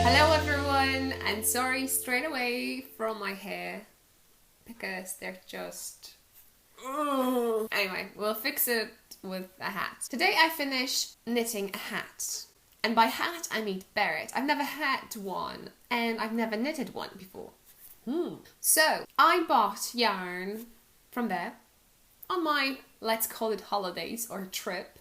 Hello everyone, and sorry straight away from my hair because they're just... Anyway, we'll fix it with a hat. Today I finished knitting a hat. And by hat I mean beret. I've never had one and I've never knitted one before. So I bought yarn from there on my, let's call it holidays or trip,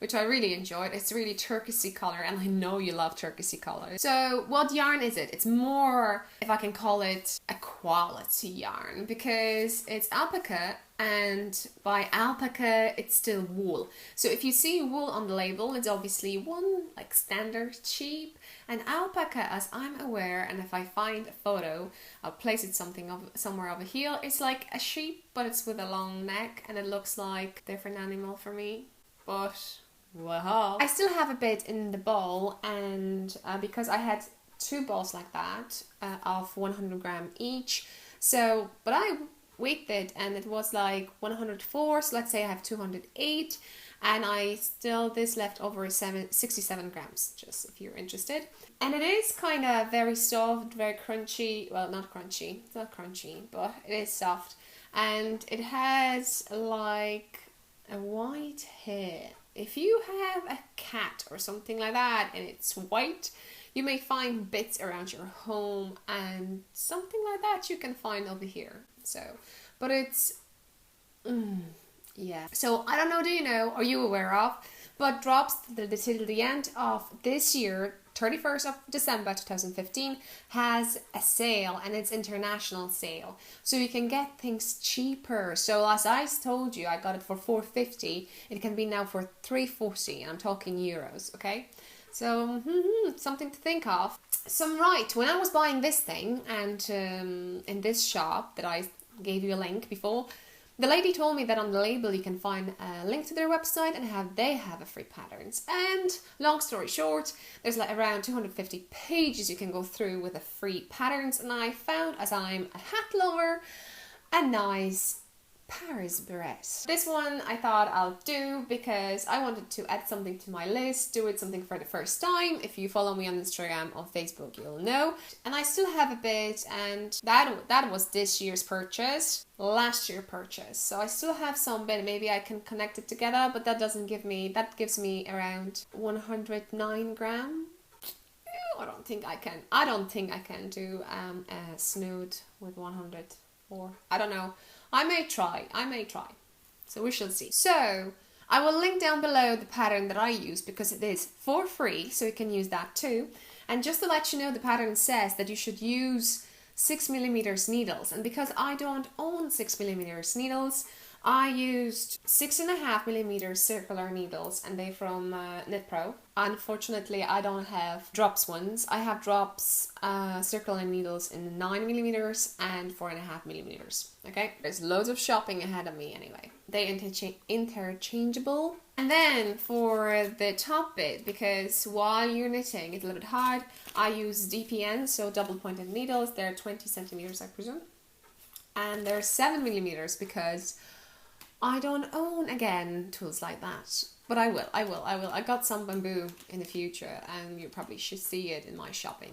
which I really enjoyed. It's really turquoisey color and I know you love turquoisey color. So what yarn is it? It's more, if I can call it, a quality yarn because it's alpaca, and by alpaca it's still wool. So if you see wool on the label, it's obviously one like standard cheap, and alpaca, as I'm aware, and if I find a photo I'll place it somewhere over here, it's like a sheep but it's with a long neck and it looks like a different animal for me. But wow, I still have a bit in the bowl, and because I had 2 balls like that of 100 gram each, so but I weighed it and it was like 104, so let's say I have 208, and I still this left over 67 grams, just if you're interested. And it is kind of very soft, very crunchy. Well, not crunchy, it's not crunchy, but it is soft, and it has like a white hair. If you have a cat or something like that and it's white, you may find bits around your home, and something like that you can find over here. So, but it's, yeah. So I don't know, do you know, are you aware of, but Drops till the end of this year, 31st of December 2015, has a sale, and it's international sale, so you can get things cheaper. So as I told you, I got it for $4.50. It can be now for $3.40, and I'm talking euros, okay? So something to think of. So right, when I was buying this thing, and in this shop that I gave you a link before, the lady told me that on the label you can find a link to their website and they have a free patterns. And long story short, there's like around 250 pages you can go through with a free patterns, and I found, as I'm a hat lover, a nice Paris beret. This one I thought I'll do because I wanted to add something to my list, do it something for the first time. If you follow me on Instagram or Facebook, you'll know. And I still have a bit, and that was this year's purchase, last year purchase. So I still have some bit, maybe I can connect it together, but that doesn't give me, that gives me around 109 gram. I don't think I can do a snood with 100, or I don't know. I may try. So we shall see. So I will link down below the pattern that I use because it is for free, so you can use that too. And just to let you know, the pattern says that you should use 6mm needles, and because I don't own 6mm needles, I used 6.5mm circular needles, and they from KnitPro. Unfortunately, I don't have Drops ones. I have Drops circular needles in 9mm and 4.5mm. Okay, there's loads of shopping ahead of me anyway. They interchangeable. And then for the top bit, because while you're knitting it's a little bit hard, I use DPN, so double pointed needles. They're 20 centimeters, I presume, and they're 7mm because I don't own, again, tools like that, but I will. I got some bamboo in the future, and you probably should see it in my shopping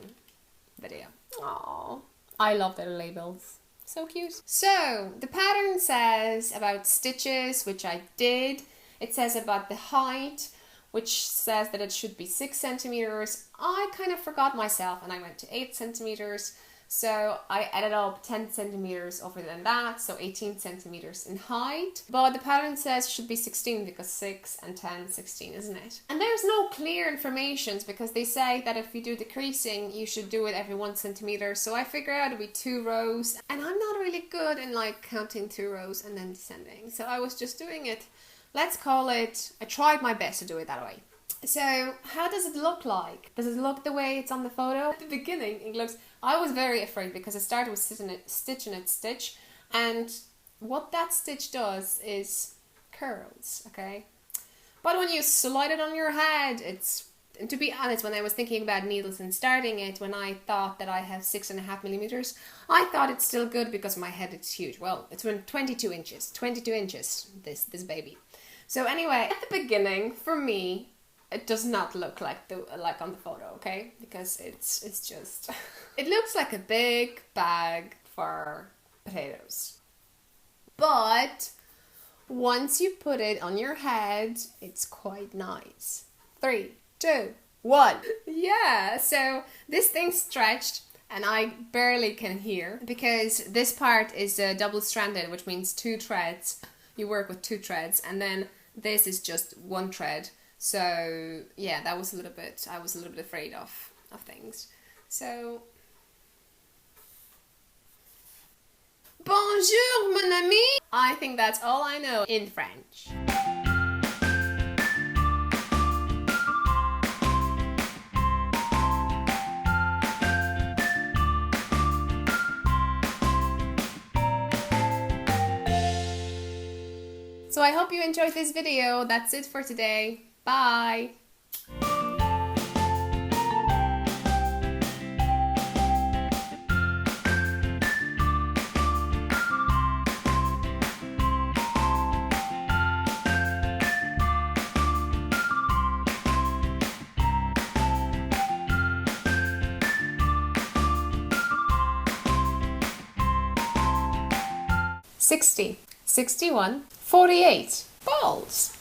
video. Aww, I love their labels. So cute. So, the pattern says about stitches, which I did. It says about the height, which says that it should be 6 centimeters. I kind of forgot myself, and I went to 8 centimeters. So I added up 10 centimeters over than that, so 18 centimeters in height. But the pattern says it should be 16 because 6 and 10, 16, isn't it? And there's no clear information because they say that if you do decreasing, you should do it every 1 centimeter. So I figured out it'd be 2 rows, and I'm not really good in like counting 2 rows and then descending. So I was just doing it, let's call it, I tried my best to do it that way. So how does it look like? Does it look the way it's on the photo? At the beginning it looks, I was very afraid because I started with stitch in it stitch, and what that stitch does is curls, okay? But when you slide it on your head, it's, and to be honest, when I was thinking about needles and starting it, when I thought that I have 6.5mm, I thought it's still good because my head is huge. Well, it's 22 inches, this baby. So anyway, at the beginning, for me, it does not look like on the photo, okay? Because it's just it looks like a big bag for potatoes. But once you put it on your head, it's quite nice. 3, 2, 1. Yeah, so this thing stretched and I barely can hear because this part is double-stranded, which means 2 threads. You work with 2 threads, and then this is just 1 thread. So yeah, that was I was a little bit afraid of things. So bonjour mon ami. I think that's all I know in French. So I hope you enjoyed this video. That's it for today. Bye! $60, $61, $48 balls.